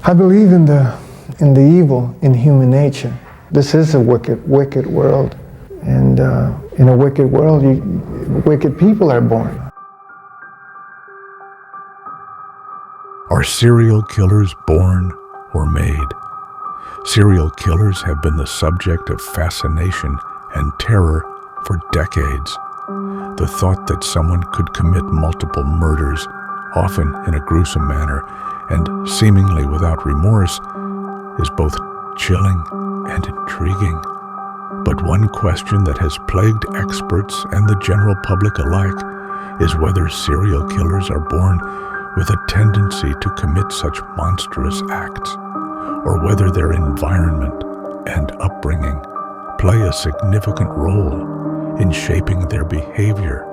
I believe in the evil in human nature. This is a wicked world, and in a wicked world, wicked people are born. Are serial killers born or made? Serial killers have been the subject of fascination and terror for decades. The thought that someone could commit multiple murders, often in a gruesome manner and seemingly without remorse, is both chilling and intriguing. But one question that has plagued experts and the general public alike is whether serial killers are born with a tendency to commit such monstrous acts, or whether their environment and upbringing play a significant role in shaping their behavior.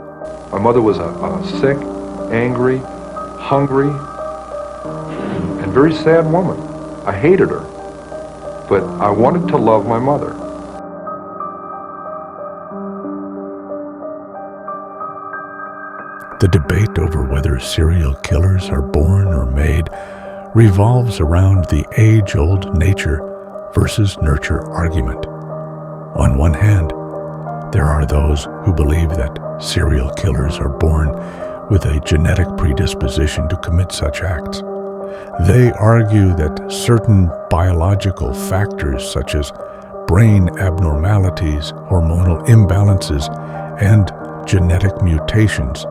My mother was a sick, angry, hungry, and very sad woman. I hated her, but I wanted to love my mother. The debate over whether serial killers are born or made revolves around the age-old nature versus nurture argument. On one hand, there are those who believe that serial killers are born with a genetic predisposition to commit such acts. They argue that certain biological factors such as brain abnormalities, hormonal imbalances, and genetic mutations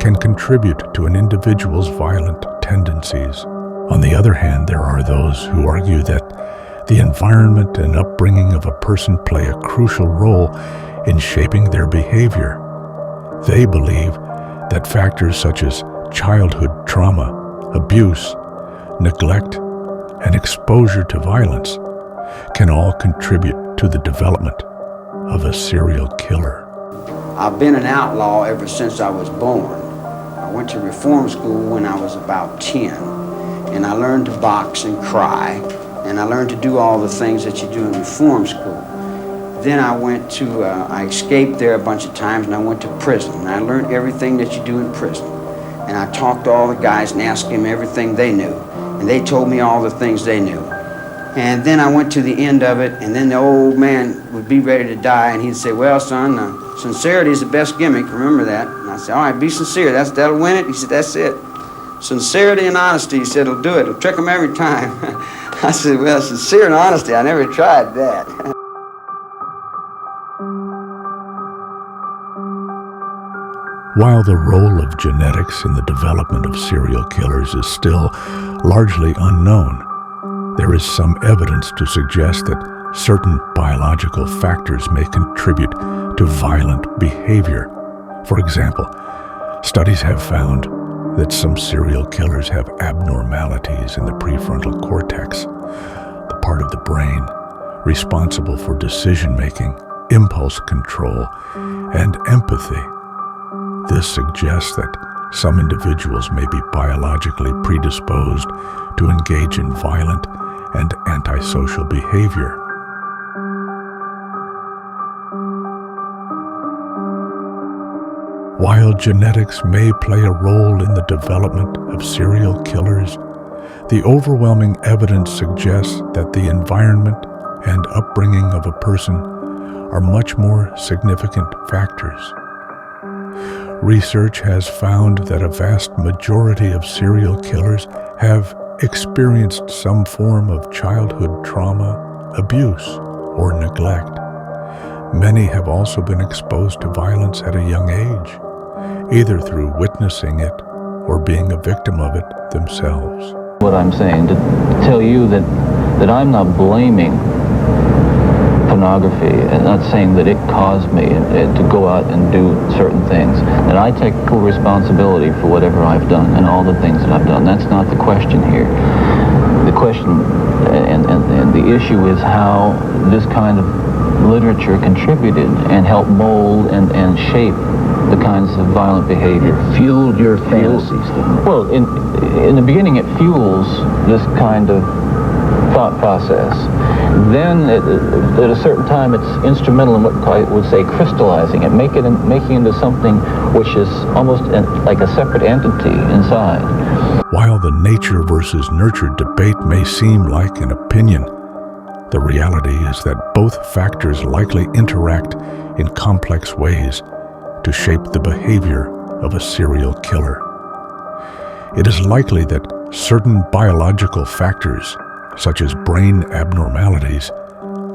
can contribute to an individual's violent tendencies. On the other hand, there are those who argue that the environment and upbringing of a person play a crucial role in shaping their behavior. They believe that factors such as childhood trauma, abuse, neglect, and exposure to violence can all contribute to the development of a serial killer. I've been an outlaw ever since I was born. I went to reform school when I was about 10, and I learned to box and cry, and I learned to do all the things that you do in reform school. Then I escaped there a bunch of times, and I went to prison, and I learned everything that you do in prison. And I talked to all the guys and asked them everything they knew, and they told me all the things they knew. And then I went to the end of it, and then the old man would be ready to die, and he'd say, "Well, son, sincerity is the best gimmick, remember that." And I said, "All right, be sincere, that'll win it." He said, "That's it. Sincerity and honesty," he said, "will do it. It'll trick them every time." I said, "Well, sincere and honesty, I never tried that." While the role of genetics in the development of serial killers is still largely unknown, there is some evidence to suggest that certain biological factors may contribute to violent behavior. For example, studies have found that some serial killers have abnormalities in the prefrontal cortex, the part of the brain responsible for decision-making, impulse control, and empathy. This suggests that some individuals may be biologically predisposed to engage in violent and antisocial behavior. While genetics may play a role in the development of serial killers, the overwhelming evidence suggests that the environment and upbringing of a person are much more significant factors. Research has found that a vast majority of serial killers have experienced some form of childhood trauma, abuse, or neglect. Many have also been exposed to violence at a young age, either through witnessing it or being a victim of it themselves. What I'm saying, to tell you that I'm not blaming pornography and not saying that it caused me to go out and do certain things, that I take full responsibility for whatever I've done and all the things that I've done. That's not the question here. The question and the issue is how this kind of literature contributed and helped mold and shape the kinds of violent behavior. It fueled your fantasies, didn't it? Well, in the beginning it fuels this kind of thought process. Then at a certain time it's instrumental in what I would say crystallizing it, making it into something which is almost like a separate entity inside. While the nature versus nurture debate may seem like an opinion, the reality is that both factors likely interact in complex ways to shape the behavior of a serial killer. It is likely that certain biological factors, such as brain abnormalities,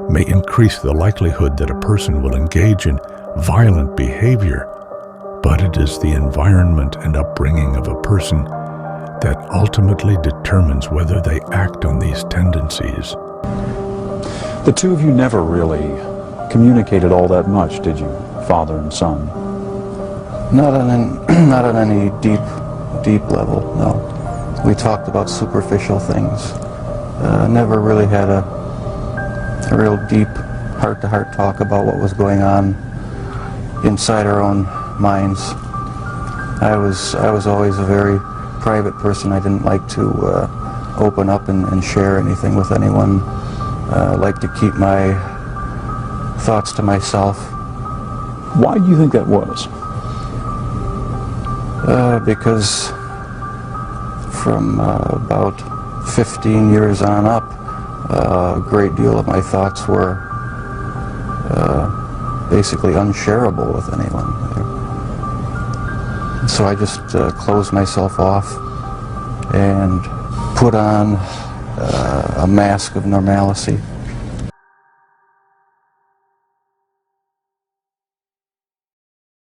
may increase the likelihood that a person will engage in violent behavior, but it is the environment and upbringing of a person that ultimately determines whether they act on these tendencies. The two of you never really communicated all that much, did you, father and son? Not on any deep level, no. We talked about superficial things. Never really had a real deep heart-to-heart talk about what was going on inside our own minds. I was always a very private person. I didn't like to open up and share anything with anyone. I like to keep my thoughts to myself. Why do you think that was? Because from about 15 years on up, a great deal of my thoughts were basically unshareable with anyone. So I just closed myself off and put on a mask of normalcy.